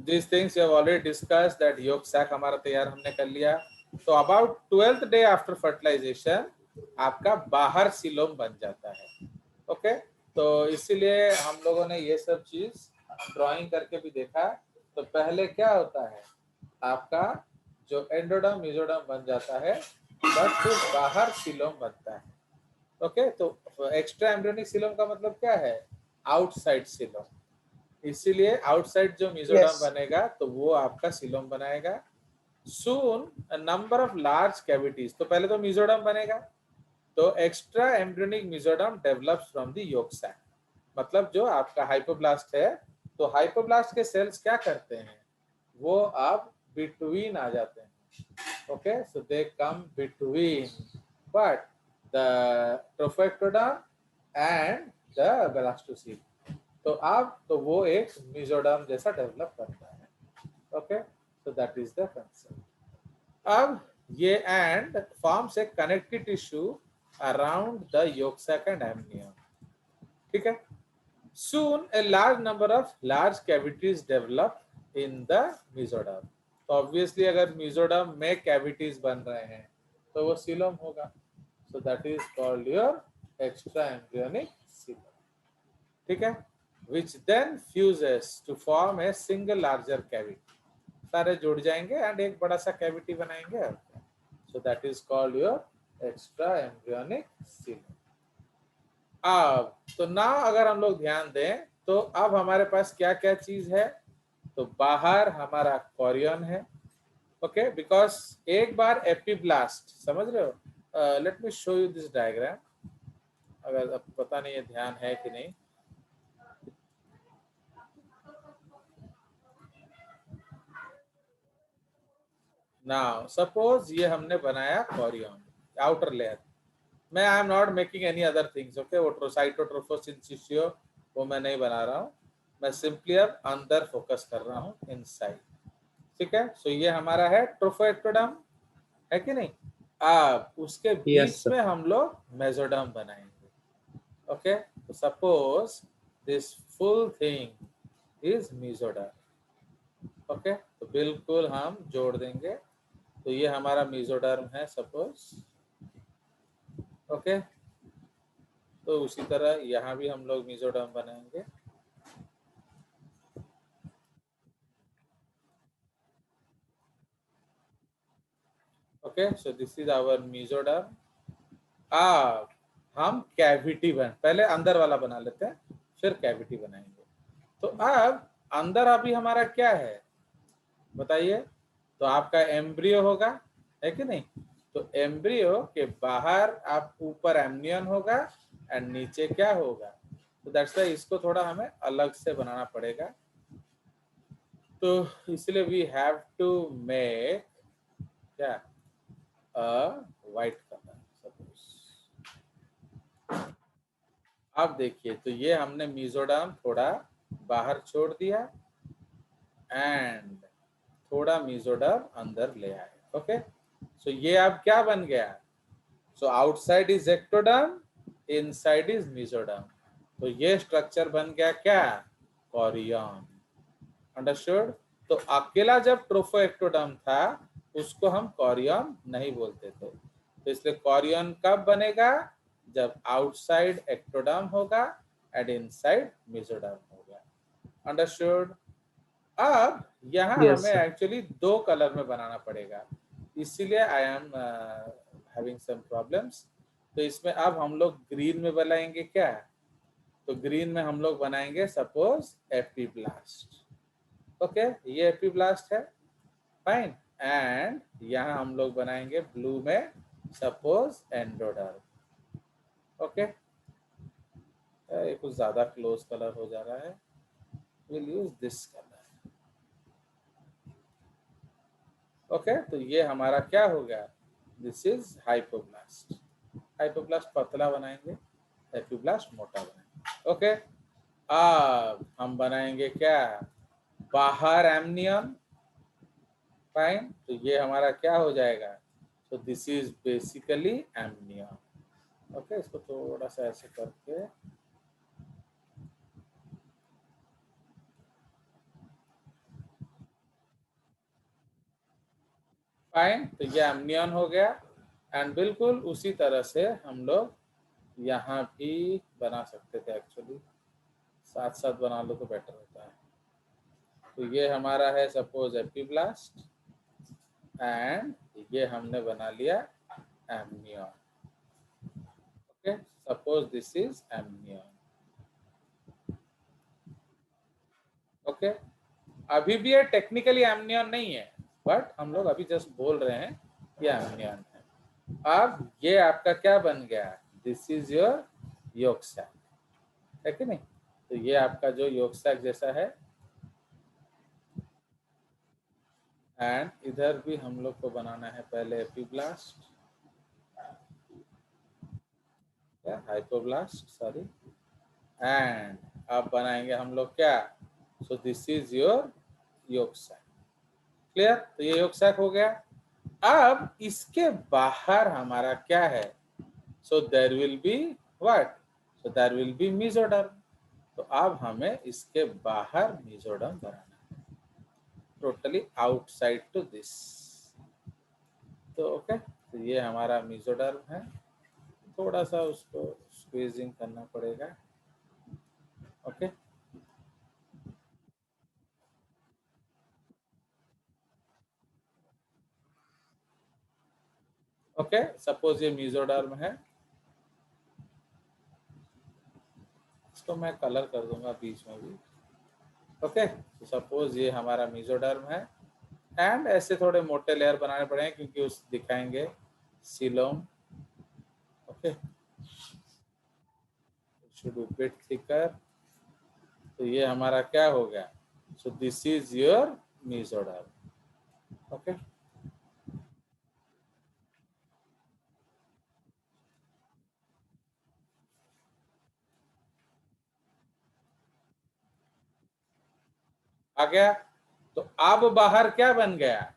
This things you have already discuss that yolk sac हमारा तैयार हमने कर लिया। तो about 12th day after fertilisation आपका बाहर सिलोम बन जाता है। ओके, तो इसीलिए हम लोगों ने ये सब चीज ड्राइंग करके भी देखा। तो पहले क्या होता है, आपका जो एंडोडर्म मेसोडर्म बन जाता है, बट फिर बाहर सिलोम बनता है। ओके, तो एक्स्ट्रा एम्ब्रियोनिक सिलोम का मतलब क्या है, आउटसाइड सिलोम। इसीलिए आउटसाइड जो मेसोडर्म Yes. बनेगा तो वो आपका सिलोम बनाएगा। Soon number of large cavities, तो पहले तो मेसोडर्म बनेगा, तो extra embryonic mesoderm develops from the yolk sac. मतलब जो आपका हाइपोब्लास्ट है, तो हाइपोब्लास्ट के सेल्स क्या करते हैं, वो अब बिटवीन आ जाते हैं। Okay, so they come between but the trophectoderm and the blastocoel. तो अब तो वो एक मेसोडर्म जैसा डेवलप करता है। Okay, so that is the concept. अब ये and forms a connective tissue around the yolk sac and amnion। ठीक है, soon a large number of large cavities develop in the mesoderm। तो ऑब्वियसली अगर mesoderm में cavities बन रहे हैं तो वो सीलोम होगा। so that is called your extra embryonic coelom। ठीक है, which then fuses to form a single larger cavity। सारे जुड़ जाएंगे एंड एक बड़ा सा कैविटी बनाएंगे। So that is called your extra embryonic coelom. अब तो ना अगर हम लोग ध्यान दें तो अब हमारे पास क्या क्या चीज है, तो बाहर हमारा कोरियन है। ओके, बिकॉज एक बार एपिब्लास्ट, समझ रहे हो, let me show you this diagram, अगर अब पता नहीं है ध्यान है कि नहीं। नाउ सपोज ये हमने बनाया कोरियन आउटर लेयर में, I am not making any other things. Okay, वो साइटोट्रोफोसिंचिशियो वो मैं नहीं बना रहा हूँ, मैं सिंपली अब अंदर फोकस कर रहा हूँ इनसाइड। ठीक है, सो ये हमारा है ट्रोफोएक्टोडर्म, है कि नहीं। अब उसके Yes, बीच sir. में हम लोग मेसोडर्म बनाएंगे। ओके, तो suppose this full thing is mesoderm. Okay, तो बिल्कुल हम जोड़ देंगे, तो ये हमारा मेसोडर्म है सपोज। ओके, तो उसी तरह यहाँ भी हम लोग मेसोडर्म बनाएंगे। Okay, so this is our mesoderm. अब हम कैविटी पहले अंदर वाला बना लेते हैं, फिर कैविटी बनाएंगे। तो अब अंदर अभी हमारा क्या है बताइए, तो आपका एम्ब्रियो होगा, है कि नहीं। तो एम्ब्रियो के बाहर आप ऊपर एमनियन होगा एंड नीचे क्या होगा, तो दैट्स वाई इसको थोड़ा हमें अलग से बनाना पड़ेगा। तो इसलिए वी हैव टू मेक क्या व्हाइट कलर सपोज। अब देखिए, तो ये हमने मेसोडर्म थोड़ा बाहर छोड़ दिया एंड थोड़ा मेसोडर्म अंदर ले आए। ओके, सो ये अब क्या बन गया, so outside is ectoderm, inside is mesoderm. तो ये स्ट्रक्चर बन गया क्या, कोरियन। अंडरस्टूड। तो अकेला जब ट्रोफोएक्टोडर्म था उसको हम कोरियन नहीं बोलते थे, तो इसलिए कोरियन कब बनेगा, जब आउटसाइड एक्टोडर्म होगा एंड इनसाइड मेसोडर्म होगा। अंडरस्टूड। अब यहाँ Yes, हमें sir. एक्चुअली दो कलर में बनाना पड़ेगा, इसीलिए I am having some problems. तो इसमें अब हम लोग ग्रीन में बनाएंगे क्या, तो ग्रीन में हम लोग बनाएंगे सपोज एपीब्लास्ट। ओके, ये एपीब्लास्ट है, फाइन। एंड यहाँ हम लोग बनाएंगे ब्लू में सपोज एंडोडर्म। ओके, ये कुछ ज्यादा क्लोज कलर हो जा रहा है, will use this colour. Okay, तो ये हमारा क्या हो गया, दिस इज हाइपोब्लास्ट। हाइपोब्लास्ट पतला बनाएंगे, एपिब्लास्ट मोटा बनाएंगे। ओके, अब हम बनाएंगे क्या, बाहर एमनियन, फाइन। तो ये हमारा क्या हो जाएगा, तो this is basically amnion. Okay, इसको थोड़ा सा ऐसे करके, फाइन, तो ये एमनियन हो गया। एंड बिल्कुल उसी तरह से हम लोग यहाँ भी बना सकते थे, एक्चुअली साथ साथ बना लो तो बेटर होता है। तो ये हमारा है सपोज एपिब्लास्ट एंड ये हमने बना लिया amnion. Okay, suppose this is amnion. Okay, अभी भी ये टेक्निकली एमनियन नहीं है, बट हम लोग अभी जस्ट बोल रहे हैं कि एमनियन है। अब ये आपका क्या बन गया, this is your yolk sac, है कि नहीं? तो ये आपका जो योक सैक जैसा है। एंड इधर भी हम लोग को बनाना है पहले एपिब्लास्ट या हाइपोब्लास्ट, सॉरी। एंड अब बनाएंगे हम लोग क्या, so this is your yolk sac. Clear? तो ये योक सैक हो गया। अब इसके बाहर हमारा क्या है, so there will be what, so there will be mesoderm. तो अब हमें इसके बाहर मेसोडर्म बनाना है, टोटली आउटसाइड टू दिस। तो ओके, तो ये हमारा मेसोडर्म है। थोड़ा सा उसको स्क्वीजिंग करना पड़ेगा। ओके, ओके, सपोज ये मेसोडर्म है, इसको मैं कलर कर दूंगा बीच में भी। ओके, तो सपोज ये हमारा मेसोडर्म है। एंड ऐसे थोड़े मोटे लेयर बनाने पड़ेंगे क्योंकि उस दिखाएंगे coelom. Okay, should be bit thicker. तो ये हमारा क्या हो गया, so this is your mesoderm. Okay, आ गया। तो अब बाहर क्या बन गया,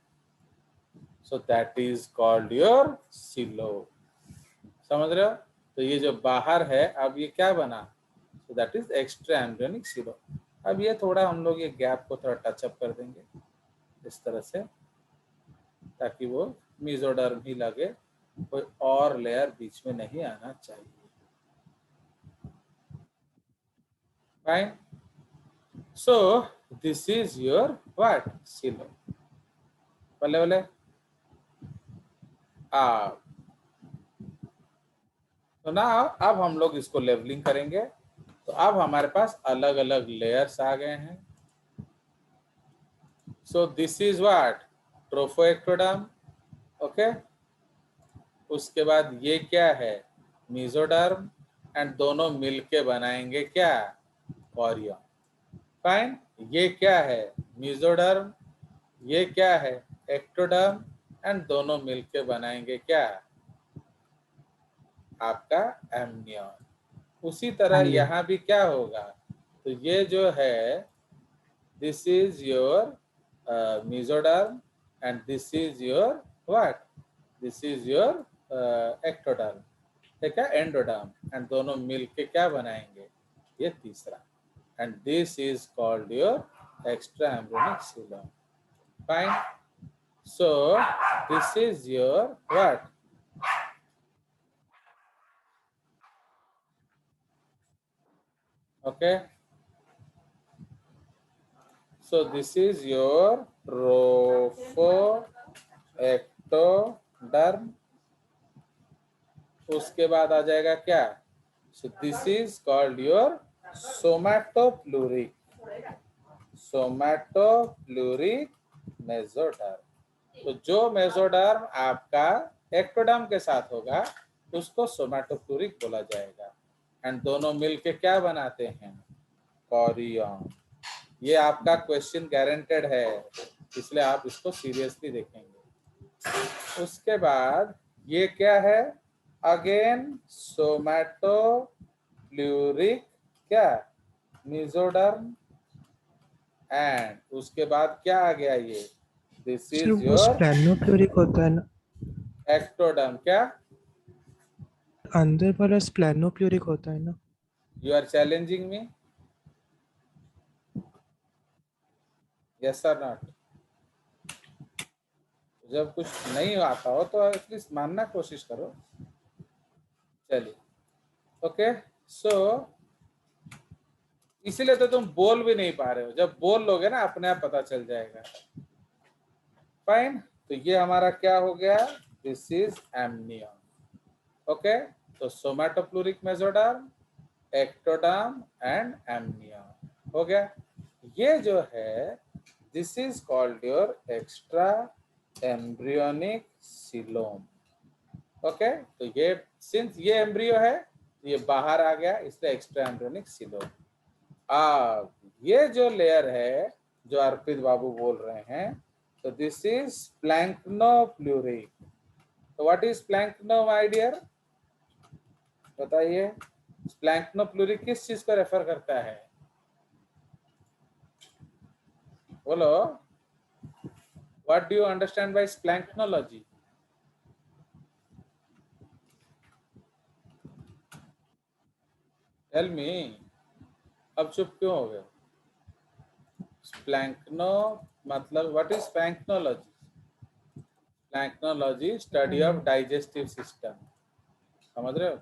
so that is called your सिलो। समझ रहे हो? तो ये जो बाहर है अब ये क्या बना, so that is extra embryonic सिलो। अब ये थोड़ा हम लोग ये गैप को थोड़ा टचअप कर देंगे इस तरह से, ताकि वो मेसोडर्म ही लगे, कोई और लेयर बीच में नहीं आना चाहिए। Fine, so this is your what, सिलो। बोले बोले आ, तो ना अब हम लोग इसको लेवलिंग करेंगे। तो अब हमारे पास अलग अलग लेयर्स आ गए हैं। सो this is what, trophectoderm. Okay, उसके बाद ये क्या है, मेसोडर्म। एंड दोनों मिलके बनाएंगे क्या, कोरियन। फाइन, ये क्या है, मेसोडर्म। ये क्या है, एक्टोडर्म। एंड दोनों मिलके बनाएंगे क्या, आपका एमनियन। उसी तरह एमनियन। यहाँ भी क्या होगा, तो ये जो है this is your mesoderm and this is your what, this is your ectoderm, ठीक है, एंडोडर्म। एंड दोनों मिलके क्या बनाएंगे, ये तीसरा। And this is called your extra embryonic coelom. Fine, so this is your what, okay, so this is your trophectoderm. उसके बाद आ जाएगा क्या, so this is called your somatopleuric, somatopleuric mesoderm. तो जो मेसोडर्म आपका एक्टोडर्म के साथ होगा उसको सोमैटोप्लूरिक बोला जाएगा। एंड दोनों मिलके क्या बनाते हैं, कोरियन। ये आपका क्वेश्चन गारंटेड है, इसलिए आप इसको सीरियसली देखेंगे। उसके बाद ये क्या है, अगेन सोमैटोप्लूरिक क्या, मेसोडर्म। एंड उसके बाद क्या आ गया, ये दिस सर इज वो योर स्प्लेनोप्यूरिक होता है ना, एक्टोडर्म। क्या, अंदर वाला स्प्लेनोप्यूरिक होता है ना? You are challenging me, yes और नॉट? जब कुछ नहीं आता हो तो एटलीस्ट मानना कोशिश करो। चलिए, ओके। सो इसीलिए तो तुम बोल भी नहीं पा रहे हो, जब बोल लोगे ना अपने आप पता चल जाएगा। फाइन, तो ये हमारा क्या हो गया, दिस इज एमनियन। ओके, तो सोमैटोप्लूरिक मेसोडर्म, एक्टोडर्म एंड एमनियन हो गया। ये जो है this is called your extra embryonic coelom. Okay, तो ये सिंस ये एम्ब्रियो है ये बाहर आ गया, इसलिए एक्स्ट्रा एम्ब्रियोनिक सीलोम। अब ये जो लेयर है जो अर्पित बाबू बोल रहे हैं, तो दिस इज प्लैंक्टोप्लूरिक। तो what is splanchno my dear, बताइए। प्लैंक्टोप्लूरिक किस चीज को रेफर करता है, बोलो। What do you understand by splanchnology? Tell me. अब चुप क्यों हो गए? प्लैंक्टो मतलब what is splanchnology? Splanchnology study of digestive system, समझ रहे हो?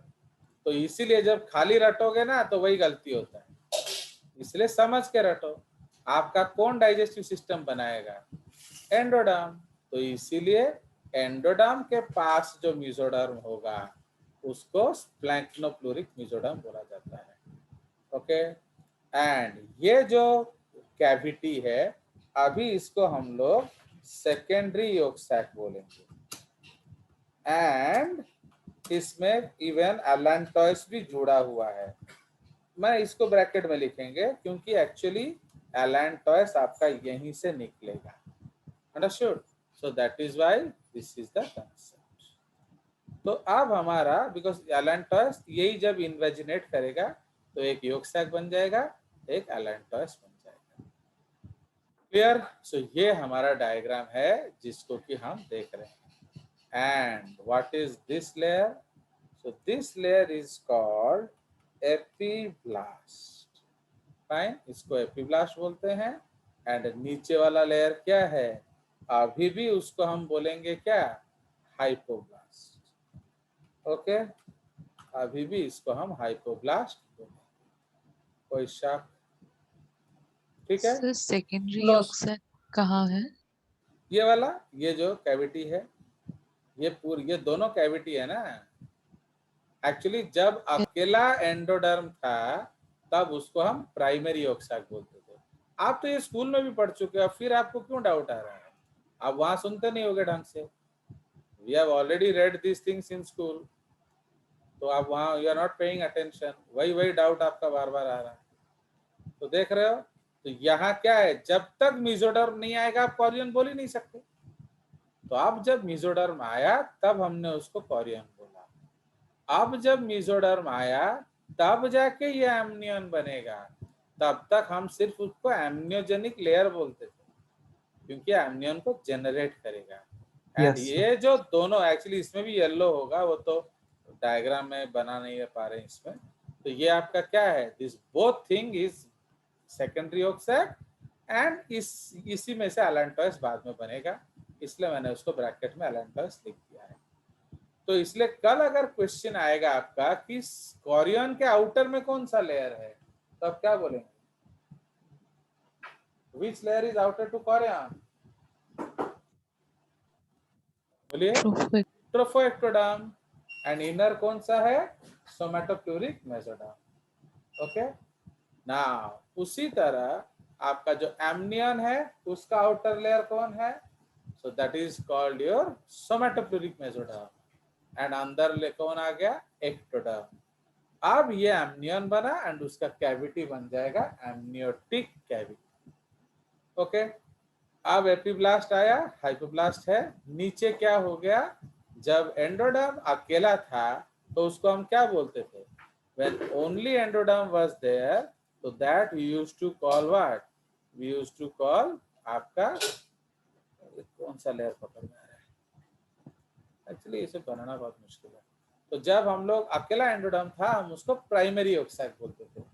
तो इसीलिए जब खाली रटोगे ना तो वही गलती होता है, इसलिए समझ के रटो। आपका कौन डाइजेस्टिव सिस्टम बनाएगा? एंडोडर्म। तो इसीलिए एंडोडर्म के पास जो मेसोडर्म होगा उसको प्लैंक्टोप्लूरिक मेसोडर्म बोला जाता है। ओके, एंड ये जो कैविटी है अभी इसको हम लोग सेकेंडरी योग सैक बोलेंगे, एंड इसमें इवन एलेंटॉइस भी जुड़ा हुआ है। मैं इसको ब्रैकेट में लिखेंगे क्योंकि एक्चुअली एलेंटॉइस आपका यहीं से निकलेगा। Understood? So that is why this is the concept. तो अब हमारा बिकॉज एलेंटॉइस यही जब इन्वेजिनेट करेगा तो एक योग सैक बन जाएगा, एक एलेंटॉइस बन जाएगा। क्लियर? सो ये हमारा डायग्राम है जिसको कि हम देख रहे हैं। And what is this layer? So this layer is called epiblast. Fine, इसको epiblast बोलते हैं। एंड नीचे वाला लेयर क्या है, अभी भी उसको हम बोलेंगे क्या, हाइपोब्लास्ट। ओके, अभी भी इसको हम हाइपोब्लास्ट बोलेंगे। कोई शक? ठीक है। सर सेकेंडरी लो, ऑक्साइड कहाँ है? ये वाला, ये जो कैविटी है, ये पूरी, ये दोनों कैविटी है ना। एक्चुअली जब अकेला एंडोडर्म था तब उसको हम प्राइमरी ऑक्साइड बोलते थे। आप तो ये स्कूल में भी पढ़ चुके हो, फिर आपको क्यों डाउट आ रहा है? आप वहां सुनते नहीं होगे ढंग से। We have already read this things in school, तो आप वहां you are not paying attention, वही वही डाउट आपका बार बार आ रहा है। तो देख रहे हो, तो यहाँ क्या है, जब तक मेसोडर्म नहीं आएगा आप कॉरियन बोल ही नहीं सकते। तो अब जब मेसोडर्म आया तब हमने उसको कॉरियन बोला। अब जब मेसोडर्म आया तब जाके ये एमनियन बनेगा। तब तक हम सिर्फ उसको एमनियोजेनिक लेयर बोलते थे क्योंकि एमनियन को जनरेट करेगा। एंड यस ये जो दोनों, एक्चुअली इसमें भी येलो होगा, वो तो डायग्राम में बना नहीं पा रहे इसमें। तो ये आपका क्या है, this both thing is secondary oxide, and इसी में से एलेंटॉइस बाद में बनेगा, इसलिए मैंने उसको ब्रैकेट में एलेंटॉइस लिख दिया है। तो इसलिए कल अगर क्वेश्चन आएगा आपका कि कॉरियन के आउटर में कौन सा लेयर है, तो आप क्या बोलेंगे, which layer is outer to chorion? बोलिए। ट्रोफोएक्टोडर्म। एंड इनर कौन सा है, सोमैटोप्लूरिक मेसोडर्म। ओके, नाउ उसी तरह आपका जो एमनियन है उसका आउटर लेयर कौन है, so that is called your somatopleuric mesoderm. And अंदर ले कौन आ गया, एक्टोडर्म। अब ये एमनियन बना एंड उसका कैविटी बन जाएगा एमनियोटिक कैविटी। ओके, अब एपिब्लास्ट आया, हाइपोब्लास्ट है। नीचे क्या हो गया, जब एंडोडर्म अकेला था तो उसको हम क्या बोलते थे, when only endoderm was there, so that we used to call what, we used to call आपका कौन सा लेयर पकड़ में आ रहा है, एक्चुअली इसे बनाना बहुत मुश्किल है। तो जब हम लोग अकेला एंडोडर्म था हम उसको प्राइमरी ऑक्साइड बोलते थे,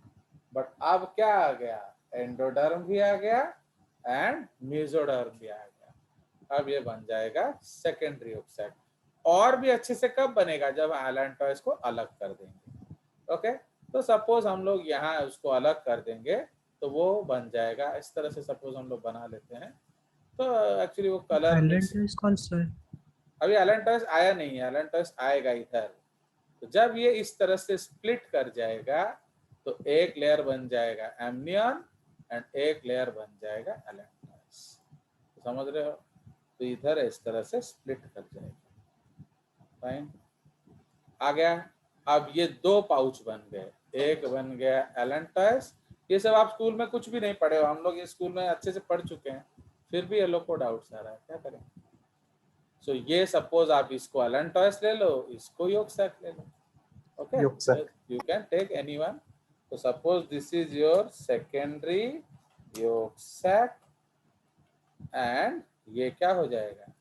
बट अब क्या आ गया, एंडोडर्म भी आ गया एंड मेसोडर्म भी आ गया। अब ये बन जाएगा सेकेंडरी योग सैक। और भी अच्छे से कब बनेगा, जब एलेंटॉयस को अलग कर देंगे। ओके, तो सपोज हम लोग यहाँ उसको अलग कर देंगे तो वो बन जाएगा इस तरह से। सपोज हम लोग बना लेते हैं, तो एक्चुअली वो कलर मिक्स, एलेंटॉयस कौन सा है? अभी एलेंटॉयस आया नहीं है, एलेंटॉयस आएगा इधर। तो जब ये इस तरह से स्प्लिट कर जाएगा तो एक लेयर बन जाएगा एमनियन एंड एक लेयर बन जाएगा एलेंटॉयस। तो समझ रहे हो, तो इधर इस तरह से स्प्लिट कर जाएगा। फाइन, आ गया। अब ये दो पाउच बन गए, एक बन गया एलेंटॉयस। ये सब आप स्कूल में कुछ भी नहीं पढ़े हो, हम लोग ये स्कूल में अच्छे से पढ़ चुके हैं, फिर भी ये लोग को डाउट्स आ रहा है, क्या करें। सो ये सपोज आप इसको एलेंटॉयस ले लो, इसको योग सैक ले लो। Okay, yolk sac. You can take anyone. तो suppose this is your secondary yolk sac and ये क्या हो जाएगा,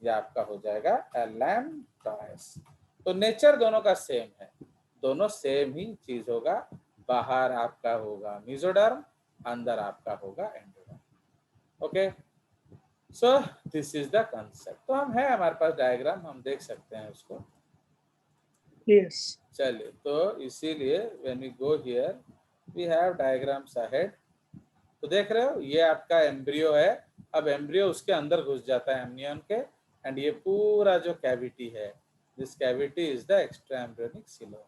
ये आपका हो जाएगा एलेंटॉयस। तो नेचर दोनों का सेम है, दोनों सेम ही चीज होगा। बाहर आपका होगा मेसोडर्म, अंदर आपका होगा endoderm. Okay, so this is the concept. तो हम है, हमारे पास डायग्राम, हम देख सकते हैं उसको। यस। चलिए, तो इसीलिए when we go here we have diagrams ahead. तो देख रहे हो, ये आपका एम्ब्रियो है। अब एम्ब्रियो उसके अंदर घुस जाता है एमनियन के, एंड ये पूरा जो कैविटी है, this cavity is the extra embryonic coelom.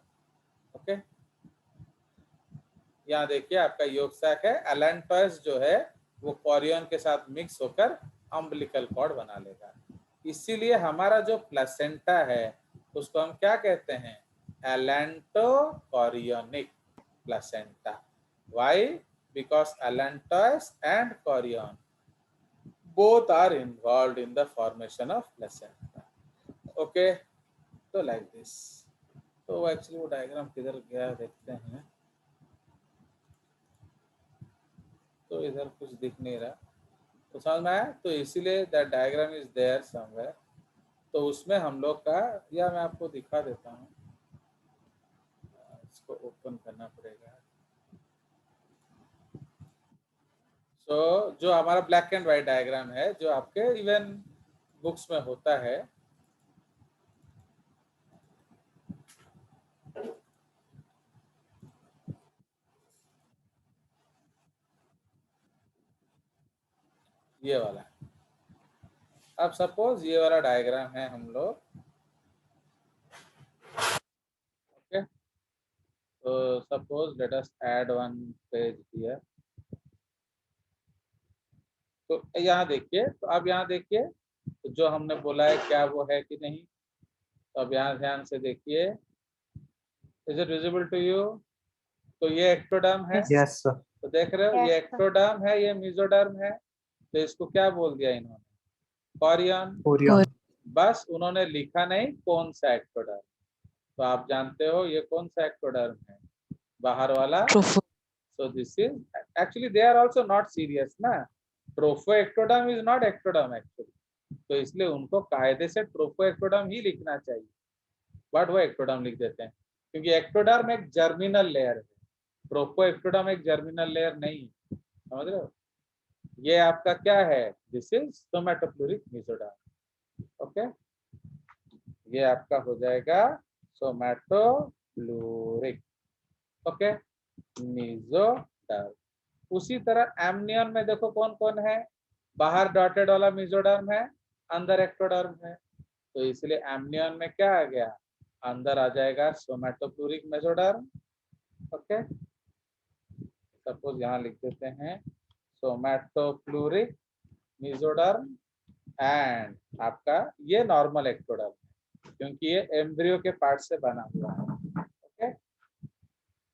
Okay, यहाँ देखिए आपका योग सैक है। एलेंटॉयस जो है वो कोरियन के साथ मिक्स होकर अम्बिलिकल कॉर्ड बना लेगा। इसीलिए हमारा जो प्लेसेंटा है उसको हम क्या कहते हैं, allantochorionic placenta. Why? Because allantois and chorion both are involved in the formation of placenta. Okay, तो like this। तो एक्चुअली वो डायग्राम किधर गया देखते हैं, तो इधर कुछ दिख नहीं रहा, तो समझ में आया। तो इसीलिए that diagram is there somewhere. तो उसमें हम लोग का, या मैं आपको दिखा देता हूँ, इसको ओपन करना पड़ेगा। सो जो हमारा ब्लैक एंड व्हाइट डायग्राम है, जो आपके इवन बुक्स में होता है, ये वाला। अब सपोज ये वाला डायग्राम है हम लोग, ओके। तो suppose let us add one page here. तो यहाँ देखिए, तो अब यहाँ देखिए तो जो हमने बोला है क्या वो है कि नहीं। तो अब यहाँ ध्यान से देखिए, is it visible to you. तो ये एक्टोडर्म है, यस सर। तो देख रहे हो ये एक्टोडर्म है, ये मेसोडर्म है। तो इसको क्या बोल दिया इन्होंने, कोरियन। कोरियन। बस उन्होंने लिखा नहीं कौन सा एक्टोडर्म। तो आप जानते हो ये कौन सा एक्टोडर्म है, बाहर वाला। Tropho So this is actually they are also not serious ना, trophectoderm is not ectoderm actually। तो इसलिए उनको कायदे से ट्रोफोएक्टोडर्म ही लिखना चाहिए, बट वो एक्टोडर्म लिख देते हैं, क्योंकि एक्टोडर्म एक जर्मिनल लेयर है, ट्रोफोएक्टोडर्म एक जर्मिनल लेयर नहीं है। समझ रहे हो, ये आपका क्या है, दिस इज सोमैटोफ्लोरिक मेसोडर्म। ओके, ये आपका हो जाएगा सोमैटोफ्लोरिक, ओके, मेसोडर्म। उसी तरह एमनियन में देखो कौन कौन है, बाहर डॉटेड वाला मेसोडर्म है, अंदर एक्टोडर्म है। तो इसलिए एमनियन में क्या आ गया, अंदर आ जाएगा सोमैटोफ्लोरिक मेसोडर्म। ओके, सपोज यहाँ लिख देते हैं सोमैटोफ्लोरिक मेसोडर्म एंड आपका ये नॉर्मल एक्टोडर्म है, क्योंकि ये एम्ब्रियो के पार्ट से बना हुआ है। ओके,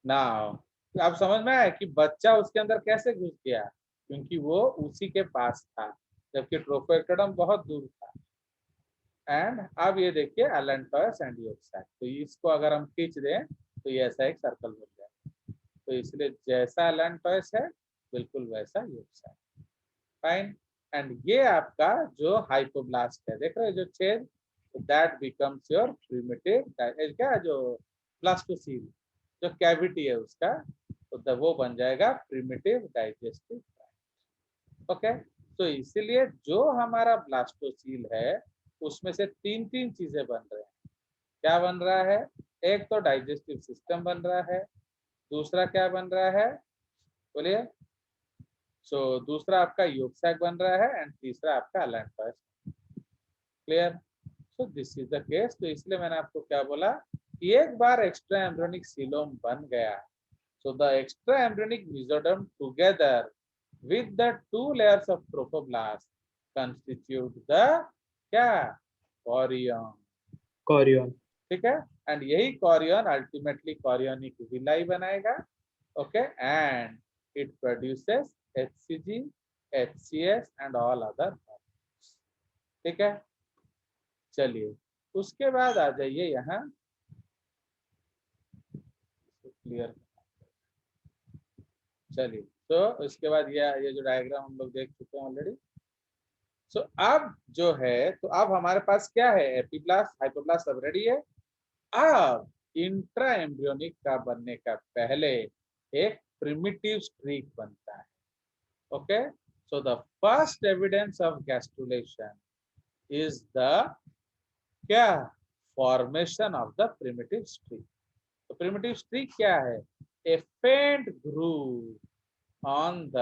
नाउ आप समझ में आया कि बच्चा उसके अंदर कैसे घुस गया, क्योंकि वो उसी के पास था, जबकि ट्रोफोएक्टोडर्म बहुत दूर था। एंड अब ये देखिए एलेंटॉयस एंड योग सैक। तो इसको अगर हम खींच दें तो ये ऐसा एक सर्कल बन जाए। तो इसलिए जैसा एलेंटॉयस है बिल्कुल वैसा योग सैक। फाइन, एंड ये आपका जो हाइपोब्लास्ट है, देख रहे हो जो छेद, दैट बिकम्स योर प्रिमिटिव, क्या जो ब्लास्टोसील जो कैविटी है उसका, तो वो बन जाएगा प्रिमिटिव डाइजेस्टिव ट्रैक्ट। ओके, तो इसीलिए जो हमारा ब्लास्टोसील है उसमें से तीन तीन चीजें बन रहे हैं। क्या बन रहा है? एक तो डाइजेस्टिव सिस्टम बन रहा है, दूसरा क्या बन रहा है बोलिए? सो दूसरा आपका योग सैक बन रहा है एंड तीसरा आपका align. Clear? So this is the case. तो इसलिए मैंने आपको क्या बोला कि एक बार एक्स्ट्रा एम्ब्रियोनिक सीलोम बन गया, so the extra embryonic mesoderm together with the two layers of trophoblast constitute the क्या? कॉरियन। Corion. ठीक है? एंड यही कॉरियन अल्टीमेटली कॉरियोनिक विलाई बनाएगा। Okay, and it produces HCG, HCS and all other. ठीक है, चलिए उसके बाद आ जाइए यहाँ। क्लियर? चलिए, तो इसके बाद ये जो डायग्राम हम लोग देख चुके हैं ऑलरेडी। सो अब जो है, तो अब हमारे पास क्या है? एपिब्लास्ट, हाइपोब्लास्ट सब रेडी है। अब इंट्रा एम्ब्रियोनिक का बनने का पहले एक प्रिमिटिव स्ट्रीक बनता है। Okay, so the first evidence of gastrulation is the क्या? Formation of the primitive streak. तो प्रिमिटिव स्ट्रीक क्या है? ए फेंट ग्रूव ऑन द